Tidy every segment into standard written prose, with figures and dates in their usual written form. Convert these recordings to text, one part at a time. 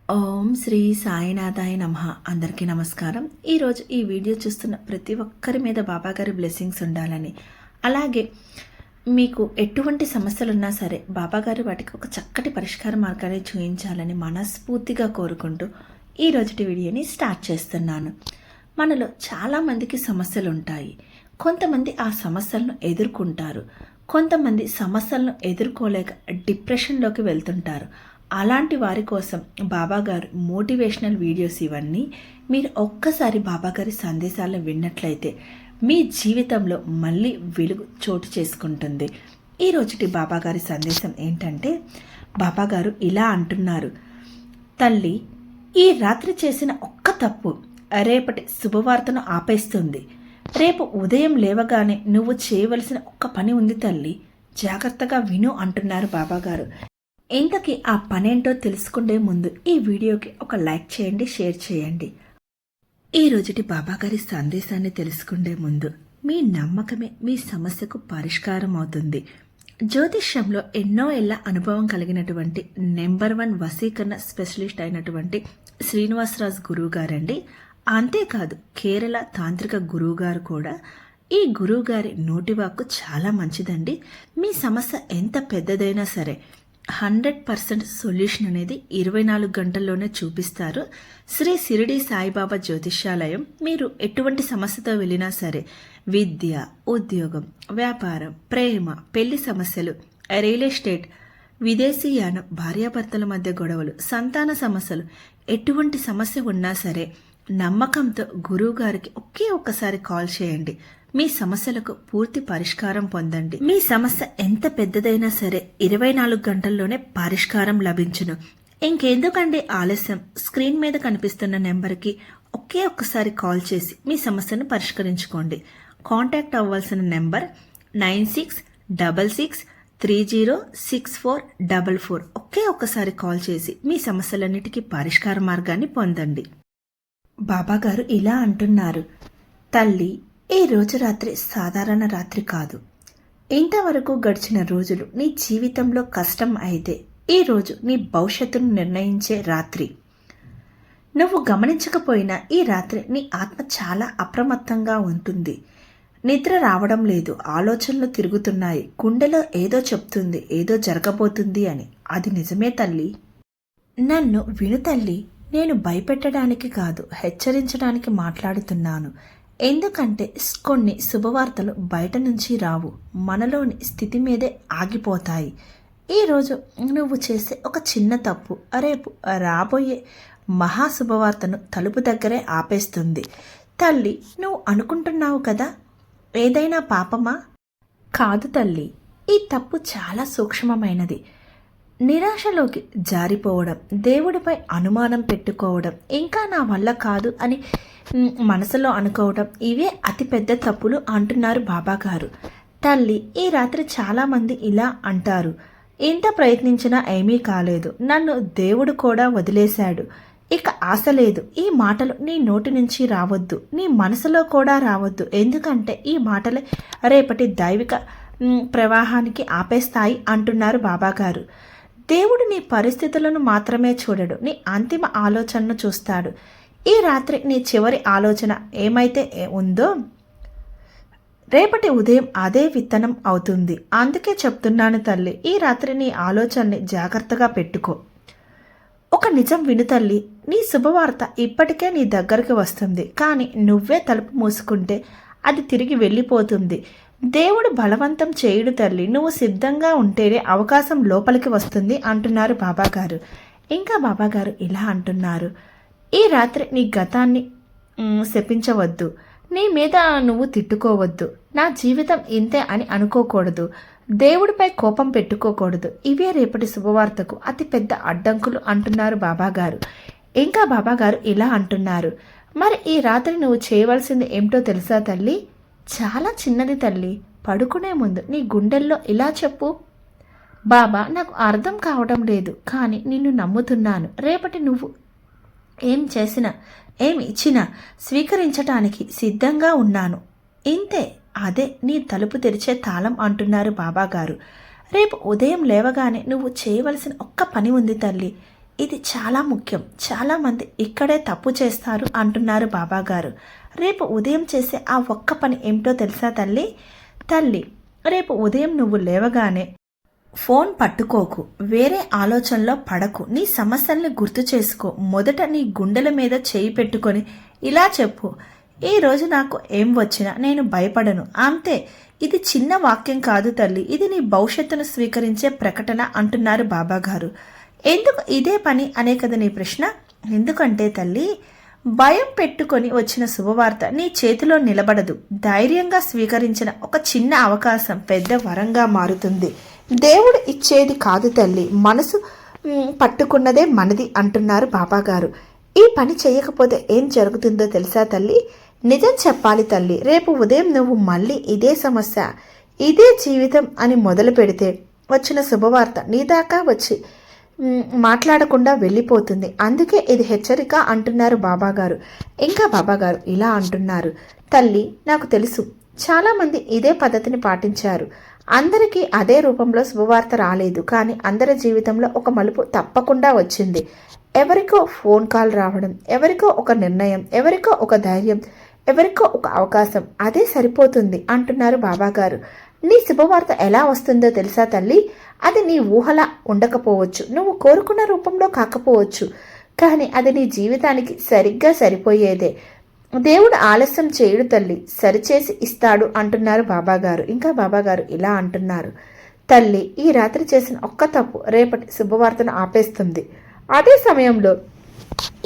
ఓం శ్రీ సాయినాథాయ నమః. అందరికీ నమస్కారం. ఈరోజు ఈ వీడియో చూస్తున్న ప్రతి ఒక్కరి మీద బాబాగారి బ్లెస్సింగ్స్ ఉండాలని, అలాగే మీకు ఎటువంటి సమస్యలున్నా సరే బాబాగారు వాటికి ఒక చక్కటి పరిష్కార మార్గాన్ని చూపించాలని మనస్ఫూర్తిగా కోరుకుంటూ ఈ రోజుటి వీడియోని స్టార్ట్ చేస్తున్నాను. మనలో చాలామందికి సమస్యలు ఉంటాయి. కొంతమంది ఆ సమస్యలను ఎదుర్కొంటారు, కొంతమంది సమస్యలను ఎదుర్కోలేక డిప్రెషన్లోకి వెళ్తుంటారు. అలాంటి వారి కోసం బాబాగారు మోటివేషనల్ వీడియోస్ ఇవన్నీ మీరు ఒక్కసారి బాబాగారి సందేశాలను విన్నట్లయితే మీ జీవితంలో మళ్ళీ వెలుగు చోటు చేసుకుంటుంది. ఈ రోజుటి బాబాగారి సందేశం ఏంటంటే, బాబాగారు ఇలా అంటున్నారు: తల్లి, ఈ రాత్రి చేసిన ఒక్క తప్పు రేపటి శుభవార్తను ఆపేస్తుంది. రేపు ఉదయం లేవగానే నువ్వు చేయవలసిన ఒక్క పని ఉంది తల్లి, జాగ్రత్తగా విను అంటున్నారు బాబాగారు. ఇంతకీ ఆ పనేంటో తెలుసుకునే ముందు ఈ వీడియోకి ఒక లైక్ చేయండి, షేర్ చేయండి. ఈ రోజుటి బాబాగారి సందేశాన్ని తెలుసుకునే ముందు మీ నమ్మకమే మీ సమస్యకు పరిష్కారం అవుతుంది. జ్యోతిష్యంలో ఎన్నో ఏళ్ల అనుభవం కలిగినటువంటి నెంబర్ 1 వశీకరణ స్పెషలిస్ట్ అయినటువంటి శ్రీనివాసరాజు గురువు గారండి. అంతేకాదు కేరళ తాంత్రిక గురువు గారు కూడా. ఈ గురువుగారి నోటివాక్కు చాలా మంచిదండి. మీ సమస్య ఎంత పెద్దదైనా సరే 100% సొల్యూషన్ అనేది 24 గంటల్లోనే చూపిస్తారు. శ్రీ షిరిడి సాయిబాబా జ్యోతిష్యాలయం. మీరు ఎటువంటి సమస్యతో వెళ్ళినా సరే, విద్య, ఉద్యోగం, వ్యాపారం, ప్రేమ, పెళ్లి సమస్యలు, రియల్ ఎస్టేట్, విదేశీయానం, భార్యాభర్తల మధ్య గొడవలు, సంతాన సమస్యలు, ఎటువంటి సమస్య ఉన్నా సరే నమ్మకంతో గురువు గారికి ఒక్కసారి కాల్ చేయండి. మీ సమస్యలకు పూర్తి పరిష్కారం పొందండి. మీ సమస్య ఎంత పెద్దదైనా సరే 24 గంటల్లోనే పరిష్కారం లభించును. ఇంకెందుకండి ఆలస్యం? స్క్రీన్ మీద కనిపిస్తున్న నెంబర్కి ఒక్కసారి కాల్ చేసి మీ సమస్యను పరిష్కరించుకోండి. కాంటాక్ట్ అవ్వాల్సిన నెంబర్ 9666306444. ఒక్కసారి కాల్ చేసి మీ సమస్యలన్నిటికీ పరిష్కార మార్గాన్ని పొందండి. బాబాగారు ఇలా అంటున్నారు: తల్లి, ఈ రోజు రాత్రి సాధారణ రాత్రి కాదు. ఇంతవరకు గడిచిన రోజులు నీ జీవితంలో కష్టం అయితే ఈ రోజు నీ భవిష్యత్తును నిర్ణయించే రాత్రి. నువ్వు గమనించకపోయినా ఈ రాత్రి నీ ఆత్మ చాలా అప్రమత్తంగా ఉంటుంది. నిద్ర రావడం లేదు, ఆలోచనలు తిరుగుతున్నాయి, గుండెలో ఏదో చెప్తుంది, ఏదో జరగబోతుంది అని. అది నిజమే తల్లి. నన్ను విను తల్లి. నేను భయపెట్టడానికి కాదు, హెచ్చరించడానికి మాట్లాడుతున్నాను. ఎందుకంటే కొన్ని శుభవార్తలు బయట నుంచి రావు, మనలోని స్థితి మీదే ఆగిపోతాయి. ఈరోజు నువ్వు చేసే ఒక చిన్న తప్పు రేపు రాబోయే మహాశుభవార్తను తలుపు దగ్గరే ఆపేస్తుంది. తల్లి, నువ్వు అనుకుంటున్నావు కదా ఏదైనా పాపమా? కాదు తల్లి, ఈ తప్పు చాలా సూక్ష్మమైనది. నిరాశలోకి జారిపోవడం, దేవుడిపై అనుమానం పెట్టుకోవడం, ఇంకా నా వల్ల కాదు అని మనసులో అనుకోవడం, ఇవే అతిపెద్ద తప్పులు అంటున్నారు బాబాగారు. తల్లి, ఈ రాత్రి చాలామంది ఇలా అంటారు: ఎంత ప్రయత్నించినా ఏమీ కాలేదు, నన్ను దేవుడు కూడా వదిలేశాడు, ఇక ఆశ లేదు. ఈ మాటలు నీ నోటి నుంచి రావద్దు, నీ మనసులో కూడా రావద్దు. ఎందుకంటే ఈ మాటలే రేపటి దైవిక ప్రవాహానికి ఆపేస్తాయి అంటున్నారు బాబాగారు. దేవుడు నీ పరిస్థితులను మాత్రమే చూడడు, నీ అంతిమ ఆలోచనను చూస్తాడు. ఈ రాత్రి నీ చివరి ఆలోచన ఏమైతే ఉందో రేపటి ఉదయం అదే విత్తనం అవుతుంది. అందుకే చెప్తున్నాను తల్లి, ఈ రాత్రి నీ ఆలోచనని జాగ్రత్తగా పెట్టుకో. ఒక నిజం విను తల్లి, నీ శుభవార్త ఇప్పటికే నీ దగ్గరికి వస్తుంది, కానీ నువ్వే తలుపు మూసుకుంటే అది తిరిగి వెళ్ళిపోతుంది. దేవుడు బలవంతం చేయుడు తల్లి, నువ్వు సిద్ధంగా ఉంటేనే అవకాశం లోపలికి వస్తుంది అంటున్నారు బాబాగారు. ఇంకా బాబాగారు ఇలా అంటున్నారు: ఈ రాత్రి నీ గతాన్ని శపించవద్దు, నీ మీద నువ్వు తిట్టుకోవద్దు, నా జీవితం ఇంతే అని అనుకోకూడదు, దేవుడిపై కోపం పెట్టుకోకూడదు. ఇవే రేపటి శుభవార్తకు అతిపెద్ద అడ్డంకులు అంటున్నారు బాబాగారు. ఇంకా బాబాగారు ఇలా అంటున్నారు: మరి ఈ రాత్రి నువ్వు చేయవలసింది ఏమిటో తెలుసా తల్లి? చాలా చిన్నది తల్లి. పడుకునే ముందు నీ గుండెల్లో ఇలా చెప్పు: బాబా, నాకు అర్థం కావడం లేదు, కానీ నిన్ను నమ్ముతున్నాను. రేపటి నువ్వు ఏం చేసినా ఏమి ఇచ్చినా స్వీకరించటానికి సిద్ధంగా ఉన్నాను. ఇంతే, అదే నీ తలుపు తెరిచే తాళం అంటున్నారు బాబాగారు. రేపు ఉదయం లేవగానే నువ్వు చేయవలసిన ఒక్క పని ఉంది తల్లి. ఇది చాలా ముఖ్యం. చాలామంది ఇక్కడే తప్పు చేస్తారు అంటున్నారు బాబాగారు. రేపు ఉదయం చేసే ఆ ఒక్క పని ఏమిటో తెలుసా తల్లి? తల్లి, రేపు ఉదయం నువ్వు లేవగానే ఫోన్ పట్టుకోకు, వేరే ఆలోచనలో పడకు, నీ సమస్యల్ని గుర్తు చేసుకో. మొదట నీ గుండెల మీద చేయి పెట్టుకొని ఇలా చెప్పు, ఈరోజు నాకు ఏం వచ్చినా నేను భయపడను, అంతే. ఇది చిన్న వాక్యం కాదు తల్లి, ఇది నీ భవిష్యత్తును స్వీకరించే ప్రకటన అంటున్నారు బాబాగారు. ఎందుకు ఇదే పని అనే కదా నీ ప్రశ్న? ఎందుకంటే తల్లి, భయం పెట్టుకొని వచ్చిన శుభవార్త నీ చేతిలో నిలబడదు. ధైర్యంగా స్వీకరించిన ఒక చిన్న అవకాశం పెద్ద వరంగా మారుతుంది. దేవుడు ఇచ్చేది కాదు తల్లి, మనసు పట్టుకున్నదే మనది అంటున్నారు బాబాగారు. ఈ పని చేయకపోతే ఏం జరుగుతుందో తెలుసా తల్లి? నిజం చెప్పాలి తల్లి, రేపు ఉదయం నువ్వు మళ్ళీ ఇదే సమస్య, ఇదే జీవితం అని మొదలు పెడితే వచ్చిన శుభవార్త నీ దాకా వచ్చి మాట్లాడకుండా వెళ్ళిపోతుంది. అందుకే ఇది హెచ్చరిక అంటున్నారు బాబాగారు. ఇంకా బాబాగారు ఇలా అంటున్నారు, తల్లి నాకు తెలుసు చాలామంది ఇదే పద్ధతిని పాటించారు, అందరికీ అదే రూపంలో శుభవార్త రాలేదు, కానీ అందరి జీవితంలో ఒక మలుపు తప్పకుండా వచ్చింది. ఎవరికో ఫోన్ కాల్ రావడం, ఎవరికో ఒక నిర్ణయం, ఎవరికో ఒక ధైర్యం, ఎవరికో ఒక అవకాశం, అదే సరిపోతుంది అంటున్నారు బాబాగారు. నీ శుభవార్త ఎలా వస్తుందో తెలుసా తల్లి? అది నీ ఊహలా ఉండకపోవచ్చు, నువ్వు కోరుకున్న రూపంలో కాకపోవచ్చు, కానీ అది నీ జీవితానికి సరిగ్గా సరిపోయేదే. దేవుడు ఆలస్యం చేయడు తల్లి, సరిచేసి ఇస్తాడు అంటున్నారు బాబాగారు. ఇంకా బాబాగారు ఇలా అంటున్నారు, తల్లి ఈ రాత్రి చేసిన ఒక్క తప్పు రేపటి శుభవార్తను ఆపేస్తుంది. అదే సమయంలో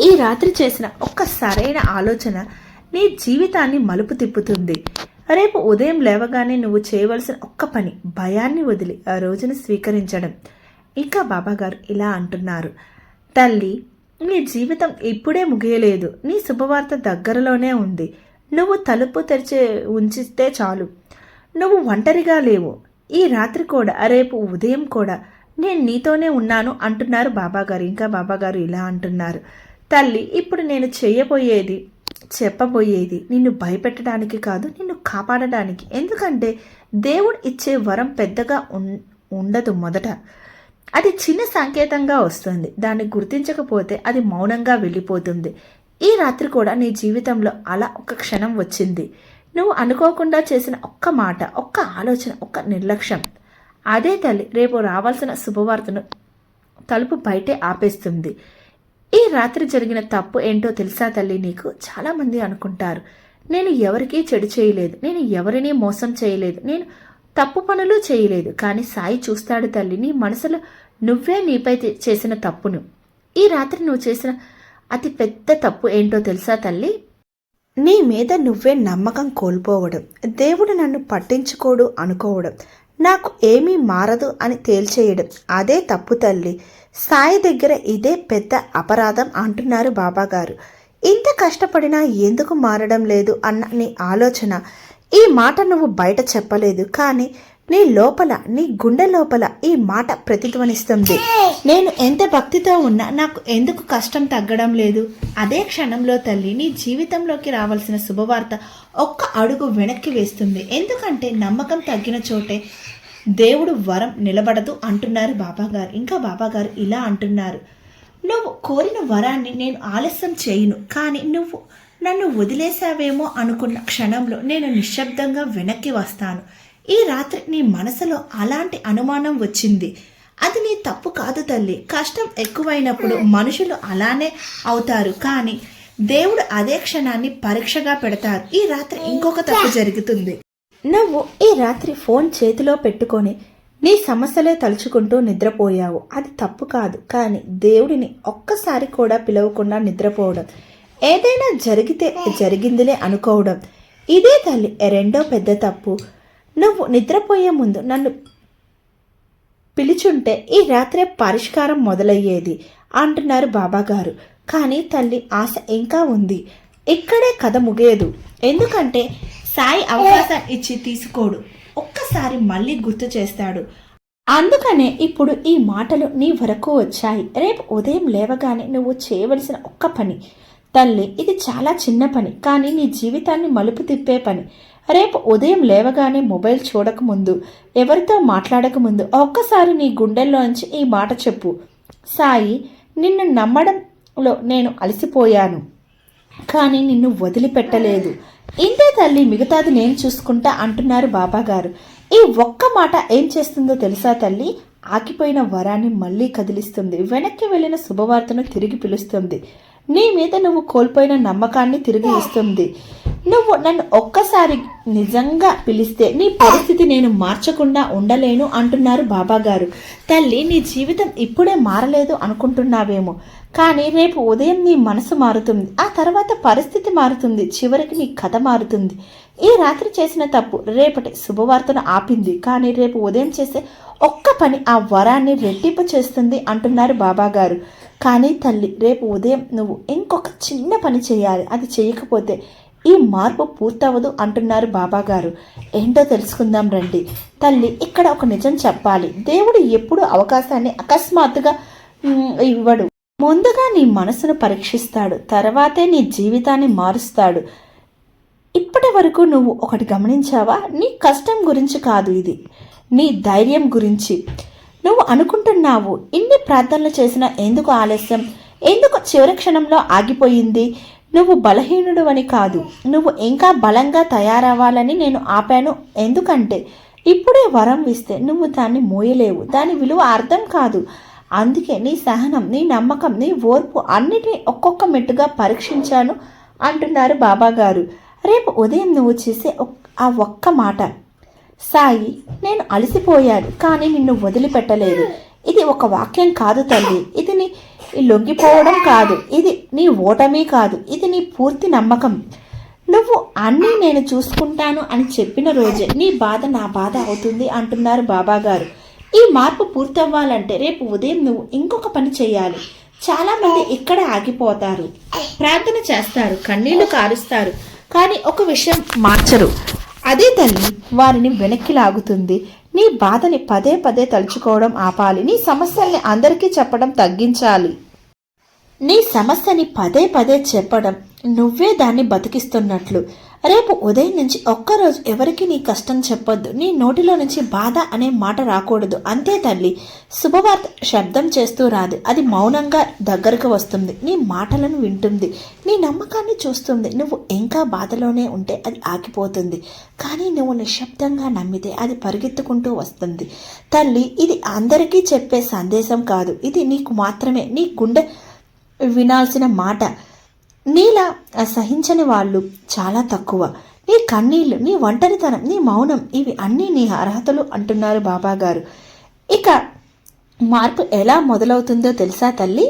ఈ రాత్రి చేసిన ఒక్క సరైన ఆలోచన నీ జీవితాన్ని మలుపు తిప్పుతుంది. రేపు ఉదయం లేవగానే నువ్వు చేయవలసిన ఒక్క పని, భయాన్ని వదిలి ఆ రోజును స్వీకరించడం. ఇంకా బాబాగారు ఇలా అంటున్నారు, తల్లి నీ జీవితం ఇప్పుడే ముగియలేదు, నీ శుభవార్త దగ్గరలోనే ఉంది. నువ్వు తలుపు తెరిచి ఉంచితే చాలు. నువ్వు ఒంటరిగా లేవు. ఈ రాత్రి కూడా, రేపు ఉదయం కూడా నేను నీతోనే ఉన్నాను అంటున్నారు బాబాగారు. ఇంకా బాబాగారు ఇలా అంటున్నారు, తల్లి ఇప్పుడు నేను చేయబోయేది, చెప్పబోయేది నిన్ను భయపెట్టడానికి కాదు, నిన్ను కాపాడడానికి. ఎందుకంటే దేవుడు ఇచ్చే వరం పెద్దగా ఉండదు. మొదట అది చిన్న సంకేతంగా వస్తుంది, దాన్ని గుర్తించకపోతే అది మౌనంగా వెళ్ళిపోతుంది. ఈ రాత్రి కూడా నీ జీవితంలో అలా ఒక క్షణం వచ్చింది. నువ్వు అనుకోకుండా చేసిన ఒక్క మాట, ఒక్క ఆలోచన, ఒక్క నిర్లక్ష్యం, అదే తల్లి రేపు రావాల్సిన శుభవార్తను తలుపు బయటే ఆపేస్తుంది. ఈ రాత్రి జరిగిన తప్పు ఏంటో తెలుసా తల్లి నీకు? చాలామంది అనుకుంటారు, నేను ఎవరికీ చెడు చేయలేదు, నేను ఎవరినీ మోసం చేయలేదు, నేను తప్పు పనులు చేయలేదు. కానీ సాయి చూస్తాడు తల్లి నీ మనసులో నువ్వే నీపై చేసిన తప్పును. ఈ రాత్రి నువ్వు చేసిన అతి పెద్ద తప్పు ఏంటో తెలుసా తల్లి? నీ మీద నువ్వే నమ్మకం కోల్పోవడం, దేవుడు నన్ను పట్టించుకోడు అనుకోవడం, నాకు ఏమీ మారదు అని తేల్చేయడం, అదే తప్పు తల్లి. సాయి దగ్గర ఇదే పెద్ద అపరాధం అంటున్నారు బాబాగారు. ఇంత కష్టపడినా ఎందుకు మారడం లేదు అన్న నీ ఆలోచన, ఈ మాట నువ్వు బయట చెప్పలేదు, కానీ నీ లోపల, నీ గుండె లోపల ఈ మాట ప్రతిధ్వనిస్తుంది. నేను ఎంత భక్తితో ఉన్నా నాకు ఎందుకు కష్టం తగ్గడం లేదు? అదే క్షణంలో తల్లి నీ జీవితంలోకి రావాల్సిన శుభవార్త ఒక్క అడుగు వెనక్కి వేస్తుంది. ఎందుకంటే నమ్మకం తగ్గిన చోటే దేవుడు వరం నిలబడదు అంటున్నారు బాబాగారు. ఇంకా బాబాగారు ఇలా అంటున్నారు, నువ్వు కోరిన వరాన్ని నేను ఆలస్యం చేయను, కానీ నువ్వు నన్ను వదిలేసావేమో అనుకున్న క్షణంలో నేను నిశ్శబ్దంగా వెనక్కి వస్తాను. ఈ రాత్రి నీ మనసులో అలాంటి అనుమానం వచ్చింది, అది నీ తప్పు కాదు తల్లి. కష్టం ఎక్కువైనప్పుడు మనుషులు అలానే అవుతారు, కానీ దేవుడు అదే క్షణాన్ని పరీక్షగా పెడతారు. ఈ రాత్రి ఇంకొక తప్పు జరుగుతుంది. నువ్వు ఈ రాత్రి ఫోన్ చేతిలో పెట్టుకొని నీ సమస్యలే తలుచుకుంటూ నిద్రపోయావు. అది తప్పు కాదు, కానీ దేవుడిని ఒక్కసారి కూడా పిలవకుండా నిద్రపోవడం, ఏదైనా జరిగితే జరిగిందిలే అనుకోవడం, ఇదే తల్లి రెండో పెద్ద తప్పు. నువ్వు నిద్రపోయే ముందు నన్ను పిలుచుంటే ఈ రాత్రే పరిష్కారం మొదలయ్యేది అంటున్నారు బాబాగారు. కానీ తల్లి ఆశ ఇంకా ఉంది. ఇక్కడే కథ ముగియదు. ఎందుకంటే సాయి అవకాశం ఇచ్చి తీసుకోడు, ఒక్కసారి మళ్ళీ గుర్తు చేస్తాడు. అందుకనే ఇప్పుడు ఈ మాటలు నీ వరకు వచ్చాయి. రేపు ఉదయం లేవగానే నువ్వు చేయవలసిన ఒక్క పని తల్లి, ఇది చాలా చిన్న పని, కానీ నీ జీవితాన్ని మలుపు తిప్పే పని. రేపు ఉదయం లేవగానే మొబైల్ చూడకముందు, ఎవరితో మాట్లాడకముందు ఒక్కసారి నీ గుండెల్లోంచి ఈ మాట చెప్పు, సాయి నిన్ను నమ్మడంలో నేను అలసిపోయాను, కానీ నిన్ను వదిలిపెట్టలేదు. ఇంతే తల్లి, మిగతాది నేను చూసుకుంటా అంటున్నారు బాబాగారు. ఈ ఒక్క మాట ఏం చేస్తుందో తెలుసా తల్లి? ఆగిపోయిన వరాన్ని మళ్ళీ కదిలిస్తుంది, వెనక్కి వెళ్ళిన శుభవార్తను తిరిగి పిలుస్తుంది, నీ మీద నువ్వు కోల్పోయిన నమ్మకాన్ని తిరిగి ఇస్తుంది. నువ్వు నన్ను ఒక్కసారి నిజంగా పిలిస్తే నీ పరిస్థితి నేను మార్చకుండా ఉండలేను అంటున్నారు బాబాగారు. తల్లి, నీ జీవితం ఇప్పుడే మారలేదు అనుకుంటున్నావేమో, కానీ రేపు ఉదయం నీ మనసు మారుతుంది, ఆ తర్వాత పరిస్థితి మారుతుంది, చివరికి నీ కథ మారుతుంది. ఈ రాత్రి చేసిన తప్పు రేపటి శుభవార్తను ఆపింది, కానీ రేపు ఉదయం చేసే ఒక్క పని ఆ వరాన్ని రెట్టింపు చేస్తుంది అంటున్నారు బాబాగారు. కానీ తల్లి, రేపు ఉదయం నువ్వు ఇంకొక చిన్న పని చేయాలి, అది చేయకపోతే ఈ మార్పు పూర్తవదు అంటున్నారు బాబాగారు. ఏంటో తెలుసుకుందాం రండి. తల్లి, ఇక్కడ ఒక నిజం చెప్పాలి. దేవుడు ఎప్పుడు అవకాశాన్ని అకస్మాత్తుగా ఇవ్వడు. ముందుగా నీ మనసును పరీక్షిస్తాడు, తర్వాతే నీ జీవితాన్ని మారుస్తాడు. ఇప్పటి వరకు నువ్వు ఒకటి గమనించావా? నీ కష్టం గురించి కాదు ఇది, నీ ధైర్యం గురించి. నువ్వు అనుకుంటున్నావు ఇన్ని ప్రార్థనలు చేసినా ఎందుకు ఆలస్యం, ఎందుకు చివరి క్షణంలో ఆగిపోయింది? నువ్వు బలహీనుడు అని కాదు, నువ్వు ఇంకా బలంగా తయారవ్వాలని నేను ఆపాను. ఎందుకంటే ఇప్పుడే వరం ఇస్తే నువ్వు దాన్ని మోయలేవు, దాని విలువ అర్థం కాదు. అందుకే నీ సహనం, నీ నమ్మకం, నీ ఓర్పు అన్నిటినీ ఒక్కొక్క మెట్టుగా పరీక్షించాను అంటున్నారు బాబాగారు. రేపు ఉదయం నువ్వు చేసే ఆ ఒక్క మాట, సాయి నేను అలసిపోయాను కానీ నిన్ను వదిలిపెట్టలేదు, ఇది ఒక వాక్యం కాదు తల్లి, ఇది నీ లొంగిపోవడం కాదు, ఇది నీ ఓటమి కాదు, ఇది నీ పూర్తి నమ్మకం. నువ్వు అన్నీ నేను చూసుకుంటాను అని చెప్పిన రోజే నీ బాధ నా బాధ అవుతుంది అంటున్నారు బాబాగారు. ఈ మార్పు పూర్తవ్వాలంటే రేపు ఉదయం నువ్వు ఇంకొక పని చేయాలి. చాలామంది ఇక్కడ ఆగిపోతారు, ప్రార్థన చేస్తారు, కన్నీళ్లు కారుస్తారు, కానీ ఒక విషయం మార్చరు. అదే తల్లి వారిని వెనక్కి లాగుతుంది. నీ బాధని పదే పదే తలుచుకోవడం ఆపాలి, నీ సమస్యల్ని అందరికీ చెప్పడం తగ్గించాలి. నీ సమస్యని పదే పదే చెప్పడం నువ్వే దాన్ని బతికిస్తున్నట్లు. రేపు ఉదయం నుంచి ఒక్కరోజు ఎవరికి నీ కష్టం చెప్పొద్దు, నీ నోటిలో నుంచి బాధ అనే మాట రాకూడదు. అంతే తల్లి, శుభవార్త శబ్దం చేస్తూ రాదు, అది మౌనంగా దగ్గరకు వస్తుంది, నీ మాటలను వింటుంది, నీ నమ్మకాన్ని చూస్తుంది. నువ్వు ఇంకా బాధలోనే ఉంటే అది ఆగిపోతుంది, కానీ నువ్వు నిశ్శబ్దంగా నమ్మితే అది పరిగెత్తుకుంటూ వస్తుంది. తల్లి, ఇది అందరికీ చెప్పే సందేశం కాదు, ఇది నీకు మాత్రమే. నీ గుండె వినాల్సిన మాట. నీలా సహించని వాళ్ళు చాలా తక్కువ. నీ కన్నీళ్లు, నీ ఒంటరితనం, నీ మౌనం, ఇవి అన్నీ నీ అర్హతలు అంటున్నారు బాబాగారు. ఇక మార్పు ఎలా మొదలవుతుందో తెలుసా తల్లి?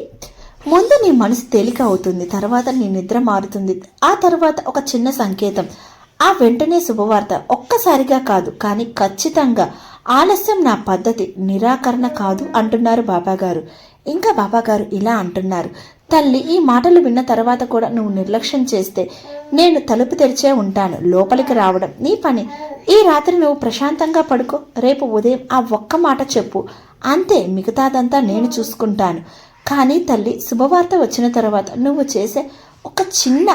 ముందు నీ మనసు తేలిక అవుతుంది, తర్వాత నీ నిద్ర మారుతుంది, ఆ తర్వాత ఒక చిన్న సంకేతం, ఆ వెంటనే శుభవార్త. ఒక్కసారిగా కాదు, కానీ ఖచ్చితంగా. ఆలస్యం నా పద్ధతి, నిరాకరణ కాదు అంటున్నారు బాబాగారు. ఇంకా బాబాగారు ఇలా అంటున్నారు, తల్లి ఈ మాటలు విన్న తర్వాత కూడా నువ్వు నిర్లక్ష్యం చేస్తే నేను తలుపు తెరిచే ఉంటాను, లోపలికి రావడం నీ పని. ఈ రాత్రి నువ్వు ప్రశాంతంగా పడుకో, రేపు ఉదయం ఆ ఒక్క మాట చెప్పు, అంతే, మిగతాదంతా నేను చూసుకుంటాను. కానీ తల్లి, శుభవార్త వచ్చిన తర్వాత నువ్వు చేసే ఒక చిన్న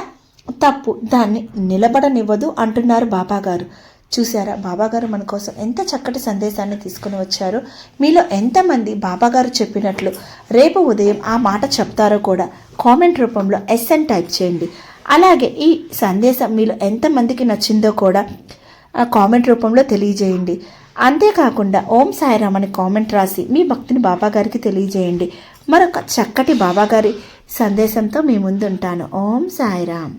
తప్పు దాన్ని నిలబడనివ్వదు అంటున్నారు బాబాగారు. చూసారా బాబాగారు మన కోసం ఎంత చక్కటి సందేశాన్ని తీసుకుని వచ్చారో. మీలో ఎంతమంది బాబాగారు చెప్పినట్లు రేపు ఉదయం ఆ మాట చెప్తారో కూడా కామెంట్ రూపంలో ఎస్ఎన్ టైప్ చేయండి. అలాగే ఈ సందేశం మీలో ఎంతమందికి నచ్చిందో కూడా కామెంట్ రూపంలో తెలియజేయండి. అంతేకాకుండా ఓం సాయిరామ్ అని కామెంట్ రాసి మీ భక్తిని బాబాగారికి తెలియజేయండి. మరొక చక్కటి బాబాగారి సందేశంతో మీ ముందుంటాను. ఓం సాయిరామ్.